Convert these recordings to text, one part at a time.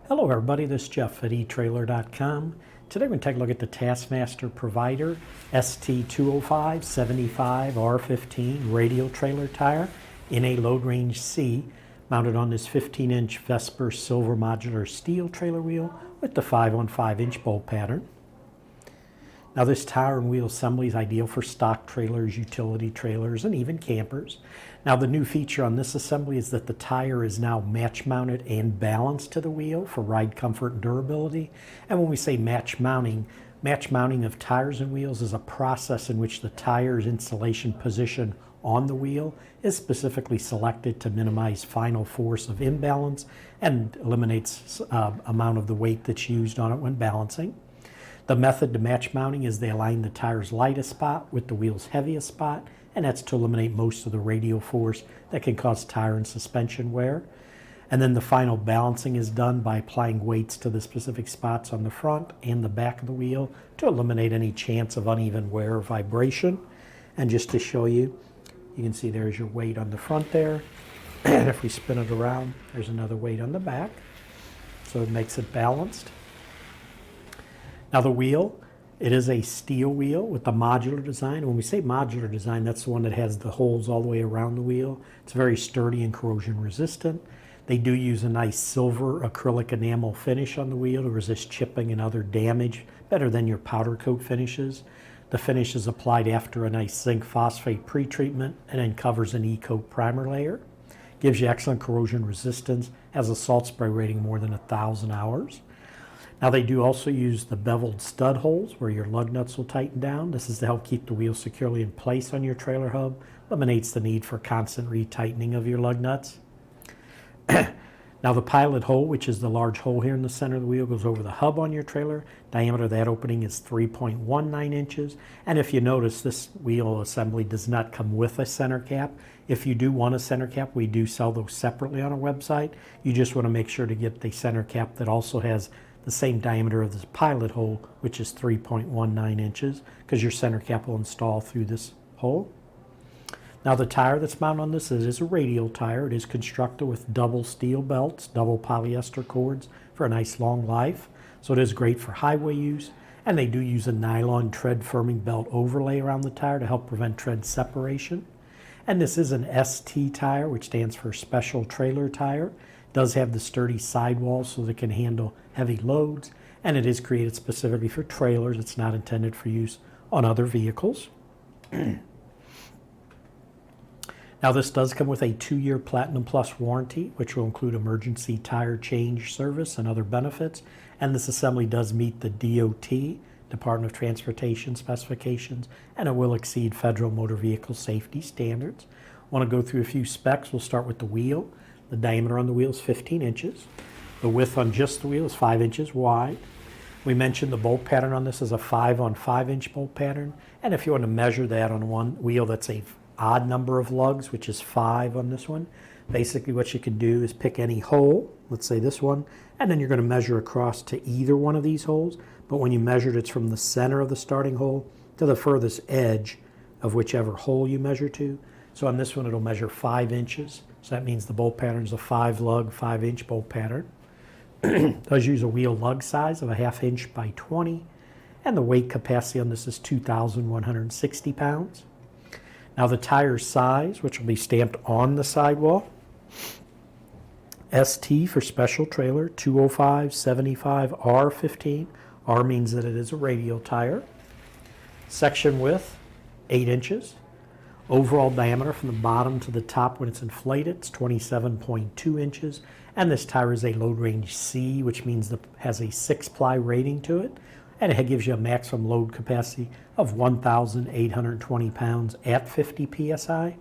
Hello everybody, this is Jeff at eTrailer.com. Today we're going to take a look at the Taskmaster Provider ST205 75R15 Radial trailer tire in a load range C, mounted on this 15-inch Vesper silver modular steel trailer wheel with the 5-on-5-inch bolt pattern. Now this tire and wheel assembly is ideal for stock trailers, utility trailers, and even campers. Now the new feature on this assembly is that the tire is now match mounted and balanced to the wheel for ride comfort and durability. And when we say match mounting of tires and wheels is a process in which the tire's installation position on the wheel is specifically selected to minimize final force of imbalance and eliminates amount of the weight that's used on it when balancing. The method to match mounting is they align the tire's lightest spot with the wheel's heaviest spot, and that's to eliminate most of the radial force that can cause tire and suspension wear. And then the final balancing is done by applying weights to the specific spots on the front and the back of the wheel to eliminate any chance of uneven wear or vibration. And just to show you, you can see there's your weight on the front there. And if we spin it around, there's another weight on the back. So it makes it balanced. Now the wheel, it is a steel wheel with a modular design. When we say modular design, that's the one that has the holes all the way around the wheel. It's very sturdy and corrosion resistant. They do use a nice silver acrylic enamel finish on the wheel to resist chipping and other damage, better than your powder coat finishes. The finish is applied after a nice zinc phosphate pre-treatment and then covers an E-coat primer layer. Gives you excellent corrosion resistance, has a salt spray rating more than 1,000 hours. Now they do also use the beveled stud holes where your lug nuts will tighten down. This is to help keep the wheel securely in place on your trailer hub. Eliminates the need for constant retightening of your lug nuts. Now the pilot hole, which is the large hole here in the center of the wheel, goes over the hub on your trailer. Diameter of that opening is 3.19 inches. And if you notice, this wheel assembly does not come with a center cap. If you do want a center cap, we do sell those separately on our website. You just want to make sure to get the center cap that also has the same diameter of this pilot hole, which is 3.19 inches, because your center cap will install through this hole. Now the tire that's mounted on this is a radial tire. It is constructed with double steel belts, double polyester cords for a nice long life. So it is great for highway use. And they do use a nylon tread firming belt overlay around the tire to help prevent tread separation. And this is an ST tire, which stands for Special Trailer Tire. It does have the sturdy sidewalls so that it can handle heavy loads. And it is created specifically for trailers. It's not intended for use on other vehicles. Now this does come with a 2-year Platinum Plus warranty, which will include emergency tire change service and other benefits. And this assembly does meet the DOT, Department of Transportation specifications, and it will exceed federal motor vehicle safety standards. I want to go through a few specs. We'll start with the wheel. The diameter on the wheel is 15 inches. The width on just the wheel is 5 inches wide. We mentioned the bolt pattern on this is a 5-on-5-inch bolt pattern. And if you want to measure that on one wheel, that's a odd number of lugs, which is 5 on this one. Basically what you can do is pick any hole, let's say this one, and then you're going to measure across to either one of these holes. But when you measure it, it's from the center of the starting hole to the furthest edge of whichever hole you measure to. So on this one, it'll measure 5 inches. So that means the bolt pattern is a 5-lug, 5-inch bolt pattern. It does use a wheel lug size of a 1/2 inch by 20. And the weight capacity on this is 2,160 pounds. Now the tire size, which will be stamped on the sidewall, ST for Special Trailer 205 75R15. R means that it is a radial tire. Section width, 8 inches. Overall diameter from the bottom to the top when it's inflated, it's 27.2 inches. And this tire is a load range C, which means it has a 6-ply rating to it. And it gives you a maximum load capacity of 1,820 pounds at 50 PSI.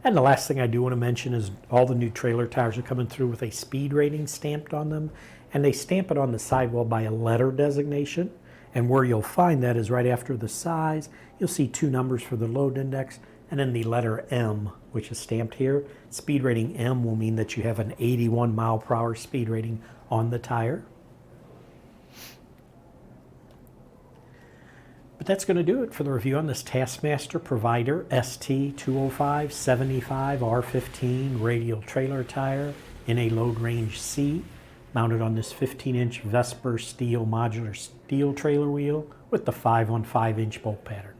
And the last thing I do want to mention is all the new trailer tires are coming through with a speed rating stamped on them. And they stamp it on the sidewall by a letter designation. And where you'll find that is right after the size. You'll see 2 numbers for the load index and then the letter M, which is stamped here. Speed rating M will mean that you have an 81 mile/hour speed rating on the tire. But that's going to do it for the review on this Taskmaster Provider ST205 75R15 Radial trailer tire in a load range C, mounted on this 15-inch Vesper steel modular steel trailer wheel with the 5 on 5 inch bolt pattern.